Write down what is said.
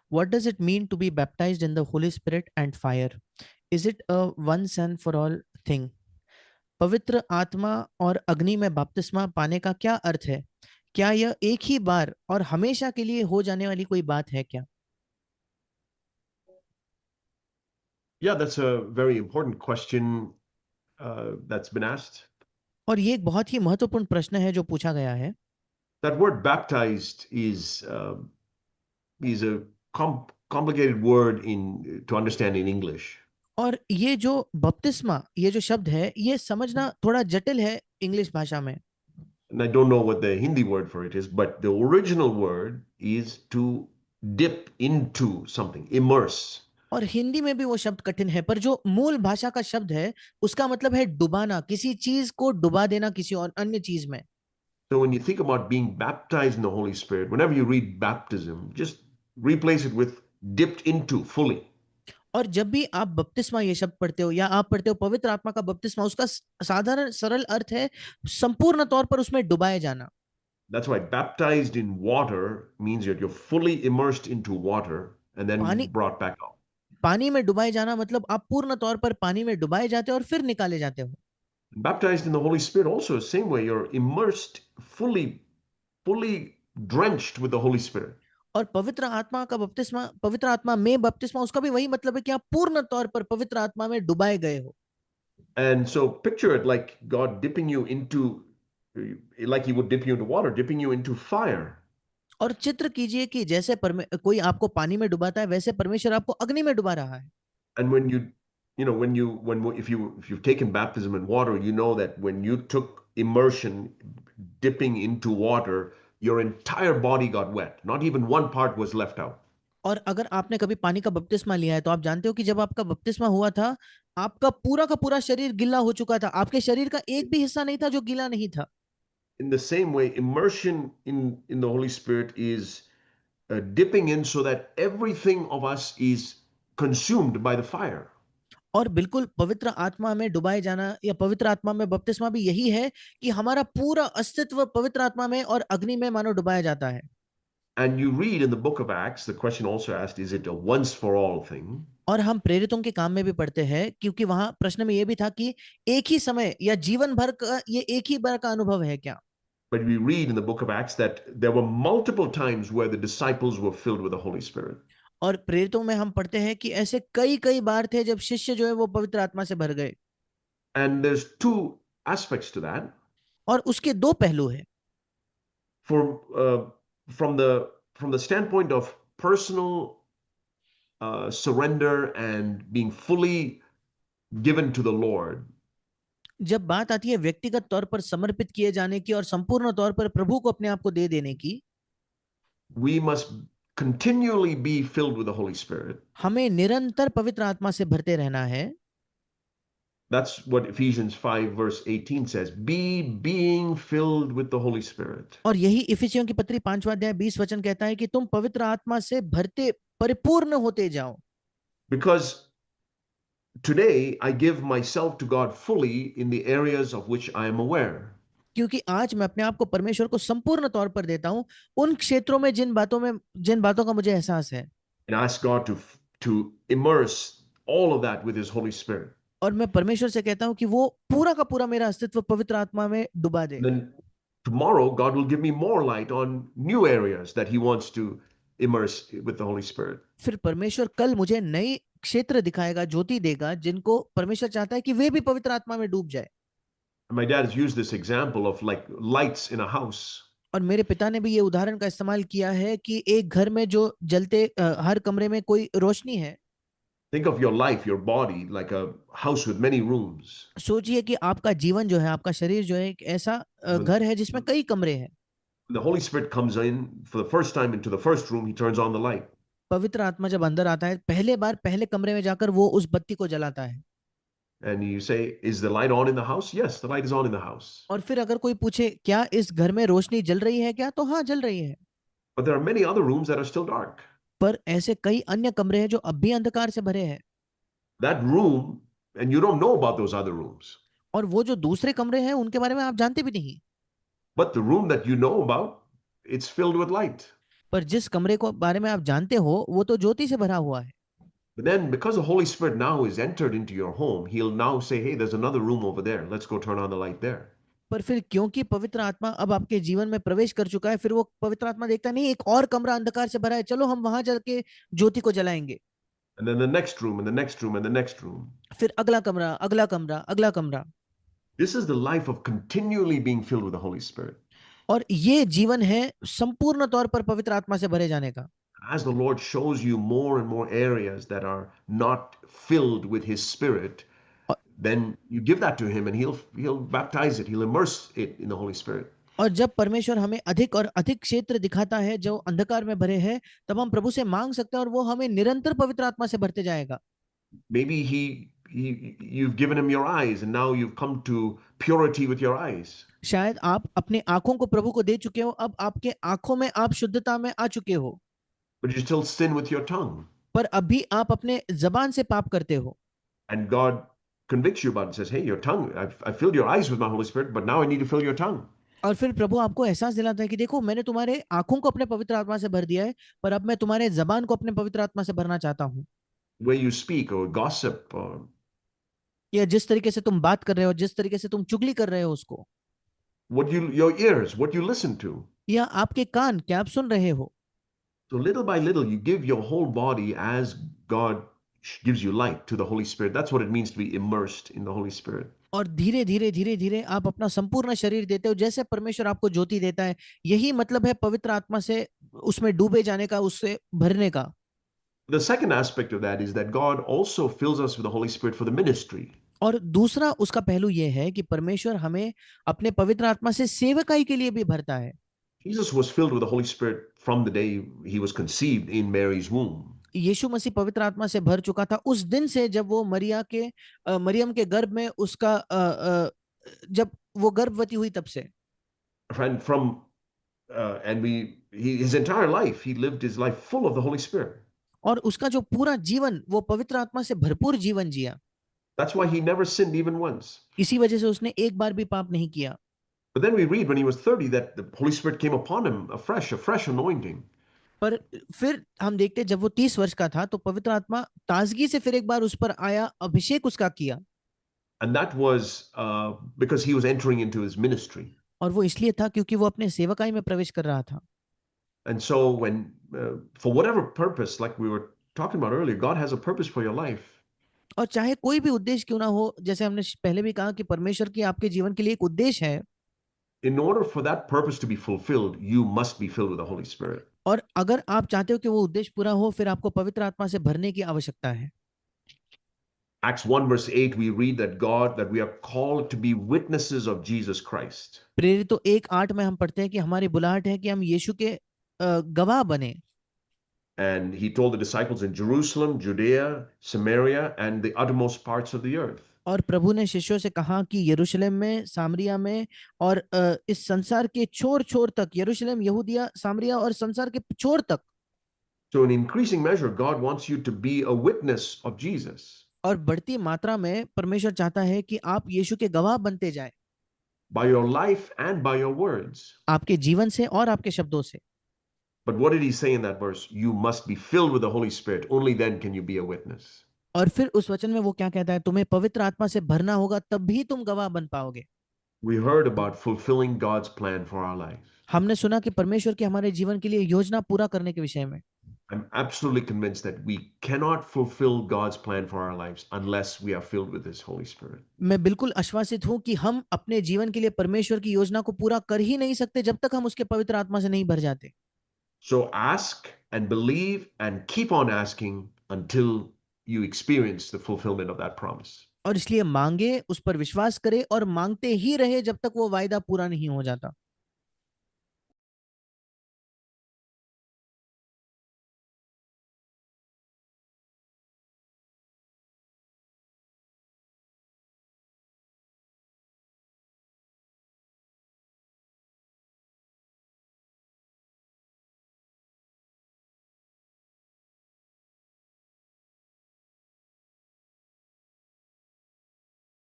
What does it mean to be baptized in the Holy Spirit and fire? Is it a once and for all thing? पवित्र आत्मा और अग्नि में बपतिस्मा पाने का क्या अर्थ है? क्या यह एक ही बार और हमेशा के लिए हो जाने वाली कोई बात है क्या? Yeah, that's a very important question that's been asked. और ये एक बहुत ही महत्वपूर्ण प्रश्न है जो पूछा गया है. That word baptized is a complicated word to understand in English. और ये जो बपतिस्मा, ये जो शब्द है, ये समझना थोड़ा जटिल है इंग्लिश भाषा में. And I don't know what the Hindi word for it is, but the original word is to dip into something, immerse. और हिंदी में भी वो शब्द कठिन है, पर जो मूल भाषा का शब्द है उसका मतलब है डुबाना, किसी चीज को डुबा देना किसी और अन्य चीज में. So when you think about being baptized in the Holy Spirit, whenever you read baptism, just replace it with dipped into fully. और जब भी आप बपतिस्मा ये शब्द पढ़ते हो या आप पढ़ते हो पवित्र आत्मा का बपतिस्मा, उसका साधारण सरल अर्थ है संपूर्ण तौर पर उसमें डुबाए जाना. That's why baptized in water means that you're fully immersed into water and then पानी brought back out. पानी में डुबाए जाना मतलब आप पूर्ण तौर पर पानी में डुबाए जाते हो और फिर निकाले जाते हो. Baptized in the Holy Spirit also, same way, you're immersed, fully drenched with the Holy Spirit. और पवित्र आत्मा का बपतिस्मा, पवित्र आत्मा में बपतिस्मा, उसका भी वही मतलब है कि आप पूर्ण तौर पर पवित्र आत्मा में डुबाए गए हो. And so picture it like God dipping you into, like He would dip you into water, dipping you into fire. और चित्र कीजिए कि जैसे कोई आपको पानी में डुबाता है, वैसे परमेश्वर आपको अग्नि में डुबा रहा है. And when if you've taken baptism in water, you know that when you took immersion, dipping into water, your entire body got wet. Not even one part was left out. और अगर आपने कभी पानी का बपतिस्मा लिया है तो आप जानते हो कि जब आपका बपतिस्मा हुआ था, आपका पूरा का पूरा शरीर गीला हो चुका था. आपके शरीर का एक भी हिस्सा नहीं था जो गीला नहीं था. In the same way, immersion in the Holy Spirit is dipping in so that everything of us is consumed by the fire. और बिल्कुल पवित्र आत्मा में डुबाए जाना या पवित्र आत्मा में बपतिस्मा भी यही है कि हमारा पूरा अस्तित्व पवित्र आत्मा में और अग्नि में मानो डुबाया जाता है. And you read in the book of Acts, the question also asked, is it a once for all thing? और हम प्रेरितों के काम में भी पढ़ते हैं, क्योंकि वहां प्रश्न में यह भी था कि एक ही समय या जीवन भर का ये एक ही बार का अनुभव है क्या. But we read in the book of Acts that there were multiple times where the disciples were filled with the Holy Spirit. और प्रेरितों में हम पढ़ते हैं कि ऐसे कई कई बार थे जब शिष्य जो है वो पवित्र आत्मा से भर गए. And there's two aspects to that. और उसके दो पहलू हैं. For from the standpoint of personal surrender and being fully given to the Lord, जब बात आती है व्यक्तिगत तौर पर समर्पित किए जाने की और संपूर्ण तौर पर प्रभु को अपने आप को दे देने की, we must continually be filled with the Holy Spirit. हमें निरंतर पवित्र आत्मा से भरते रहना है. That's what Ephesians 5 verse 18 says. Be being filled with the Holy Spirit. और यही इफिसियों की पत्री 5वां अध्याय 20 वचन कहता है कि तुम पवित्र आत्मा से भरते परिपूर्ण होते जाओ. Because today I give myself to God fully in the areas of which I am aware. क्योंकि आज मैं अपने आप को परमेश्वर को संपूर्ण तौर पर देता हूं उन क्षेत्रों में जिन बातों का मुझे एहसास है. And ask God to immerse all of that with His Holy Spirit. और मैं परमेश्वर से कहता हूं कि वो पूरा का पूरा मेरा अस्तित्व पवित्र आत्मा में डुबा दे. Then tomorrow God will give me more light on new areas that He wants to immerse with the Holy Spirit. फिर परमेश्वर कल मुझे नई क्षेत्र दिखाएगा, ज्योति देगा, जिनको परमेश्वर चाहता है कि वे भी पवित्र आत्मा में डूब जाए. My dad has used this example of like lights in a house. और मेरे पिता ने भी ये उदाहरण का इस्तेमाल किया है कि एक घर में जो जलते हर कमरे में कोई रोशनी है. Think of your life, your body, like a house with many rooms. सोचिए कि आपका जीवन जो है, आपका शरीर जो है, एक ऐसा घर है जिसमें कई कमरे हैं. The Holy Spirit comes in for the first time into the first room, He turns on the light. पवित्र आत्मा जब अंदर आता है, पहले बार पहले कमरे में जाकर वो उस बत्ती को जलाता है. And you say, is the light on in the house? Yes, the light is on in the house. और फिर अगर कोई पूछे क्या इस घर में रोशनी जल रही है क्या, तो हाँ, जल रही है. But there are many other rooms that are still dark. पर ऐसे कई अन्य कमरे हैं जो अब भी अंधकार से भरे हैं. That room, and you don't know about those other rooms. और वो जो दूसरे कमरे हैं उनके बारे में आप जानते भी नहीं. But the room that you know about, it's filled with light. पर जिस कमरे को बारे में आप जानते हो वो तो ज्योति से भरा हुआ है। But then, because the Holy Spirit now is entered into your home, He'll now say, hey, there's another room over there. Let's go turn on the light there. पर फिर क्योंकि पवित्र आत्मा अब आपके जीवन में प्रवेश कर चुका है, फिर वो पवित्र आत्मा देखता नहीं एक और कमरा अंधकार से भरा है, चलो हम वहां जाके ज्योति को जलाएंगे। And then the next room, and the next room, and the next room. फिर अगला कमरा, अगला कमरा, अगला कमरा। This is the life of continually being filled with the Holy Spirit. और ये जीवन है संपूर्ण तौर पर पवित्र आत्मा से भरे जाने का। As the Lord shows you more and more areas that are not filled with His Spirit, then you give that to Him, and He'll baptize it. He'll immerse it in the Holy Spirit. और जब परमेश्वर हमें अधिक और अधिक क्षेत्र दिखाता है जो अंधकार में भरे हैं, तब हम प्रभु से मांग सकते हैं और वो हमें निरंतर पवित्र आत्मा से भरते जाएगा। Maybe you've given Him your eyes, and now you've come to purity with your eyes. शायद आप अपनी आंखों को प्रभु को दे चुके हो, अब आपके आंखों में आप शुद्धता में आ चुके हो। But you still sin with your tongue. पर अभी आप अपने जबान से पाप करते हो। And God convicts you about it and says, hey, your tongue, I've filled your eyes with my Holy Spirit, but now I need to fill your tongue. और फिर प्रभु आपको एहसास दिलाता है कि देखो मैंने तुम्हारे आंखों को अपने पवित्र आत्मा से भर दिया है, पर अब मैं तुम्हारे जबान को अपने पवित्र आत्मा से भरना चाहता हूँ। Where you speak or gossip or या जिस तरीके से तुम बात कर रहे हो, जिस तरीके से तुम चुगली कर रहे हो उसको, your ears, what you listen to. या आपके कान क्या आप सुन रहे हो। So little by little, you give your whole body as God gives you light to the Holy Spirit. That's what it means to be immersed in the Holy Spirit. और धीरे धीरे धीरे धीरे आप अपना संपूर्ण शरीर देते हो जैसे परमेश्वर आपको ज्योति देता है। यही मतलब है पवित्र आत्मा से उसमें डूबे जाने का, उससे भरने का। The second aspect of that is that God also fills us with the Holy Spirit for the ministry. और दूसरा उसका पहलू यह है कि परमेश्वर हमें अपने पवित्र आत्मा से सेवकाई के लिए भी भरता है। Jesus was filled with the Holy Spirit from the day he was conceived in Mary's womb. यीशु मसीह पवित्र आत्मा से भर चुका था उस दिन से जब वो मरियम के गर्भ में उसका जब वो गर्भवती हुई तब से। And his entire life, he lived his life full of the Holy Spirit. और उसका जो पूरा जीवन वो पवित्र आत्मा से भरपूर जीवन जिया। That's why he never sinned even once. इसी वजह से उसने एक बार भी पाप नहीं किया। But then we read when he was 30 that the Holy Spirit came upon him a fresh anointing. पर फिर हम देखते जब वो 30 वर्ष का था तो पवित्र आत्मा ताजगी से फिर एक बार उस पर आया, अभिषेक उसका किया। And that was because he was entering into his ministry. और वो इसलिए था क्योंकि वो अपने सेवकाई में प्रवेश कर रहा था। And so when for whatever purpose, like we were talking about earlier, God has a purpose for your life. और चाहे कोई भी उद्देश्य क्यों ना हो, जैसे हमने पहले भी कहा कि परमेश्वर की आपके जीवन के लिए एक उद्देश्य है। In order for that purpose to be fulfilled, you must be filled with the Holy Spirit. और अगर आप चाहते हो कि वो उद्देश्य पूरा हो, फिर आपको पवित्र आत्मा से भरने की आवश्यकता है। Acts 1 verse 8 we read that we are called to be witnesses of Jesus Christ. प्रेरितों 1:8 में हम पढ़ते हैं कि हमारी बुलाहट है कि हम यीशु के गवाह बने। And he told the disciples in Jerusalem, Judea, Samaria, and the uttermost parts of the earth. और प्रभु ने शिष्यों से कहा कि यरूशलेम में, सामरिया में और इस संसार के छोर-छोर तक, यरूशलेम, यहूदिया, सामरिया और संसार के छोर तक। So in increasing measure, God wants you to be a witness of Jesus. और बढ़ती मात्रा में परमेश्वर चाहता है कि आप यीशु के गवाह बनते जाएं। By your life and by your words. आपके जीवन से और आपके शब्दों से। But what did he say in that verse? You must be filled with the Holy Spirit. Only then can you be a witness. और फिर उस वचन में वो क्या कहता है, तुम्हें पवित्र आत्मा से भरना होगा तब भी तुम गवाह बन पाओगे। We heard about fulfilling God's plan for our lives. हमने सुना कि परमेश्वर की हमारे जीवन के लिए योजना पूरा करने के विषय में। I'm absolutely convinced that we cannot fulfill God's plan for our lives unless we are filled with His Holy Spirit. मैं बिल्कुल आश्वासित हूं कि हम अपने जीवन के लिए परमेश्वर की योजना को पूरा कर ही नहीं सकते जब तक हम उसके पवित्र आत्मा से नहीं भर जाते। So ask and believe and keep on asking until you experience the fulfillment of that promise. और इसलिए मांगे, उस पर विश्वास करे और मांगते ही रहे जब तक वो वायदा पूरा नहीं हो जाता।